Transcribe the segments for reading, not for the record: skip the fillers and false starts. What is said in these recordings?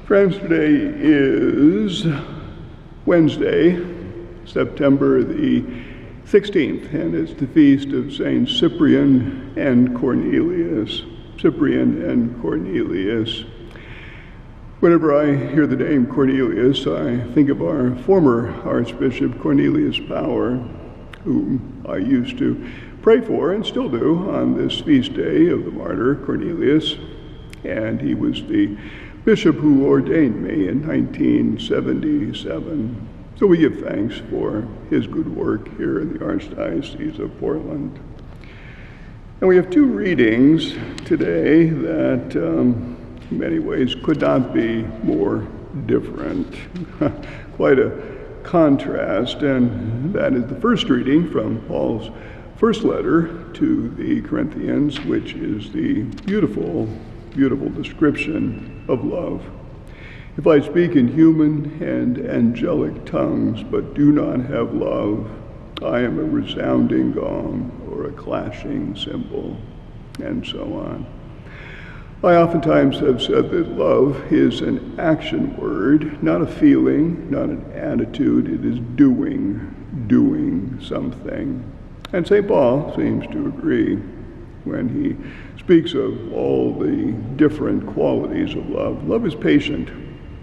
Friends, today is Wednesday, September the 16th, and it's the feast of Saints Cyprian and Cornelius. Cyprian and Cornelius. Whenever I hear the name Cornelius, I think of our former Archbishop Cornelius Power, whom I used to pray for and still do on this feast day of the martyr Cornelius. And he was the bishop who ordained me in 1977. So we give thanks for his good work here in the Archdiocese of Portland. And we have two readings today that in many ways could not be more different. Quite a contrast, and that is the first reading from Paul's first letter to the Corinthians, which is the beautiful description of love. If I speak in human and angelic tongues, but do not have love, I am a resounding gong or a clashing cymbal, and so on. I oftentimes have said that love is an action word, not a feeling, not an attitude. It is doing something. And St. Paul seems to agree when he speaks of all the different qualities of love. Love is patient,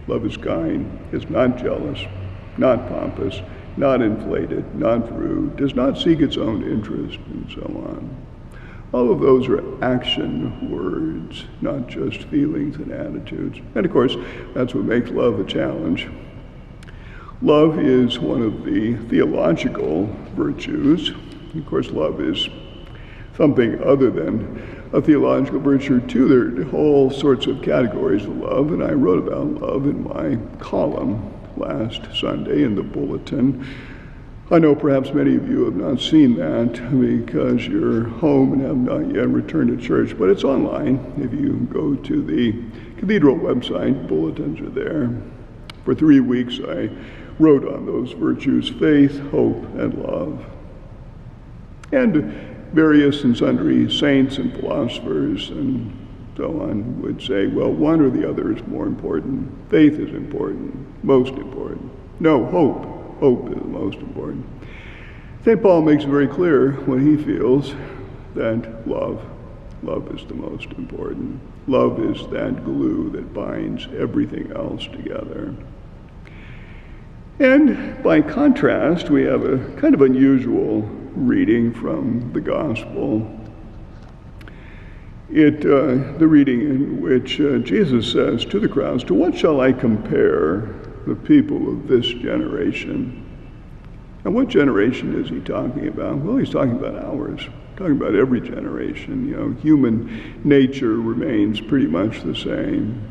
love is kind, is not jealous, not pompous, not inflated, not rude, does not seek its own interest, and so on. All of those are action words, not just feelings and attitudes. And of course, that's what makes love a challenge. Love is one of the theological virtues. Of course, love is something other than a theological virtue too. There are all sorts of categories of love, and I wrote about love in my column last Sunday in the bulletin. I know perhaps many of you have not seen that because you're home and have not yet returned to church, but it's online. If you go to the Cathedral website, bulletins are there. For 3 weeks I wrote on those virtues: faith, hope, and love. And various and sundry saints and philosophers and so on would say, well, one or the other is more important. Faith is important, most important. No, hope is the most important. St. Paul makes it very clear when he feels that love is the most important. Love is that glue that binds everything else together. And by contrast, we have a kind of unusual reading from the Gospel. The reading in which Jesus says to the crowds, "To what shall I compare the people of this generation?" And what generation is he talking about? Well, he's talking about ours, talking about every generation. Human nature remains pretty much the same.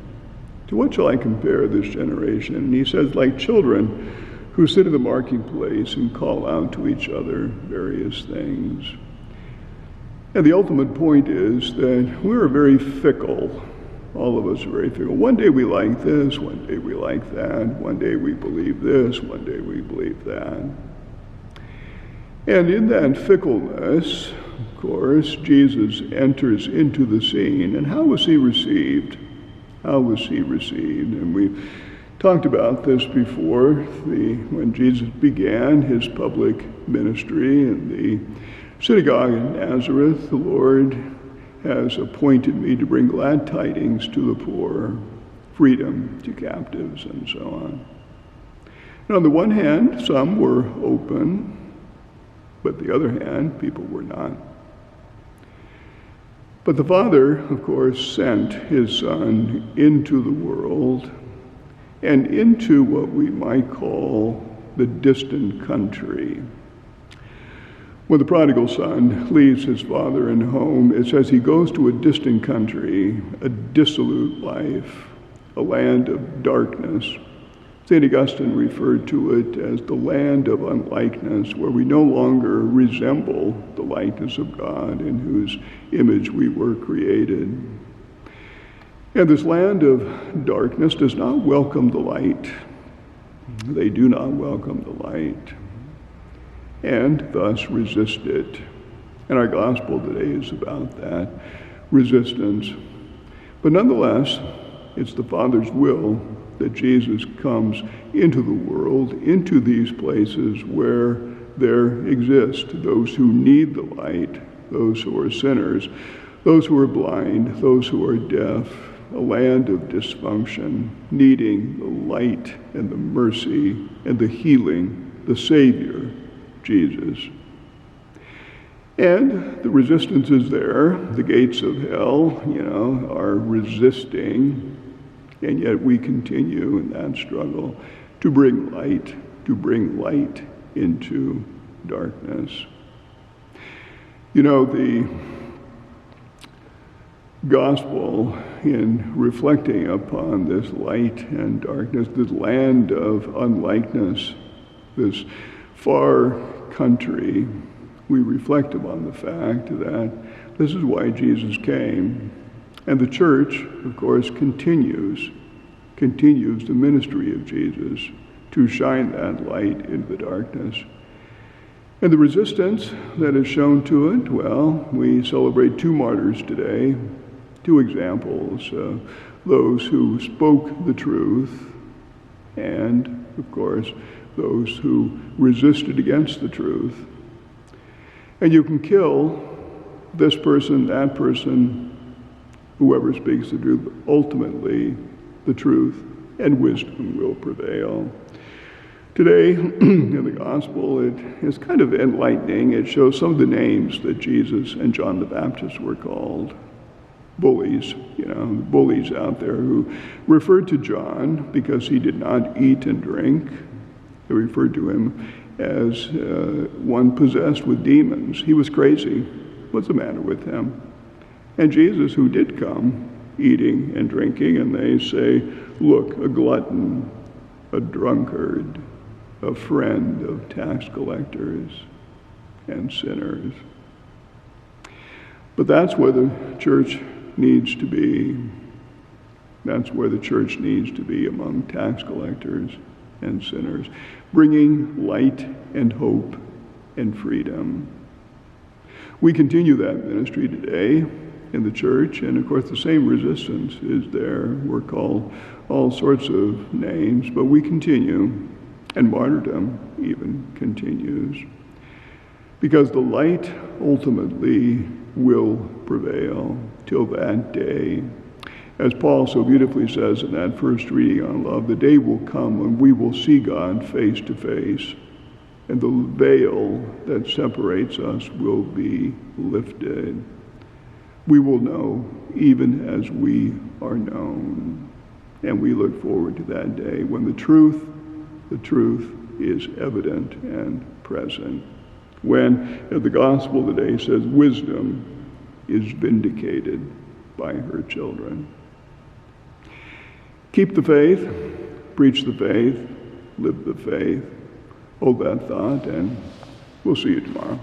To what shall I compare this generation? And he says, like children who sit in the marketplace and call out to each other various things. And the ultimate point is that we're very fickle. All of us are very fickle. One day we like this, one day we like that, one day we believe this, one day we believe that. And in that fickleness, of course, Jesus enters into the scene. And how was he received? How was he received? And we've talked about this before. When Jesus began his public ministry in the synagogue in Nazareth, the Lord has appointed me to bring glad tidings to the poor, freedom to captives, and so on. And on the one hand, some were open, but the other hand, people were not. But the Father, of course, sent his Son into the world and into what we might call the distant country. When the prodigal son leaves his father and home, it says he goes to a distant country, a dissolute life, a land of darkness. St. Augustine referred to it as the land of unlikeness, where we no longer resemble the likeness of God in whose image we were created. And this land of darkness does not welcome the light. They do not welcome the light, and thus resist it. And our gospel today is about that resistance. But nonetheless, it's the Father's will that Jesus comes into the world, into these places where there exist those who need the light, those who are sinners, those who are blind, those who are deaf, a land of dysfunction, needing the light and the mercy and the healing, the Savior, Jesus. And the resistance is there. The gates of hell, are resisting, and yet we continue in that struggle to bring light into darkness. The gospel, in reflecting upon this light and darkness, this land of unlikeness, this far country, we reflect upon the fact that this is why Jesus came. And the church, of course, continues the ministry of Jesus to shine that light into the darkness. And the resistance that is shown to it, well, we celebrate two martyrs today, two examples, those who spoke the truth and, of course, those who resisted against the truth. And you can kill this person, that person, whoever speaks the truth. Ultimately, the truth and wisdom will prevail. Today, in the gospel, it is kind of enlightening. It shows some of the names that Jesus and John the Baptist were called. Bullies, bullies out there who referred to John because he did not eat and drink. They referred to him as one possessed with demons. He was crazy. What's the matter with him? And Jesus, who did come eating and drinking, and they say, look, a glutton, a drunkard, a friend of tax collectors and sinners. But that's where the church needs to be. That's where the church needs to be, among tax collectors and sinners, bringing light and hope and freedom. We continue that ministry today in the church, and of course the same resistance is there. We're called all sorts of names, but we continue, and martyrdom even continues, because the light ultimately will prevail till that day. As Paul so beautifully says in that first reading on love, the day will come when we will see God face to face, and the veil that separates us will be lifted. We will know even as we are known. And we look forward to that day when the truth is evident and present. When the gospel today says wisdom is vindicated by her children. Keep the faith, preach the faith, live the faith. Hold that thought, and we'll see you tomorrow.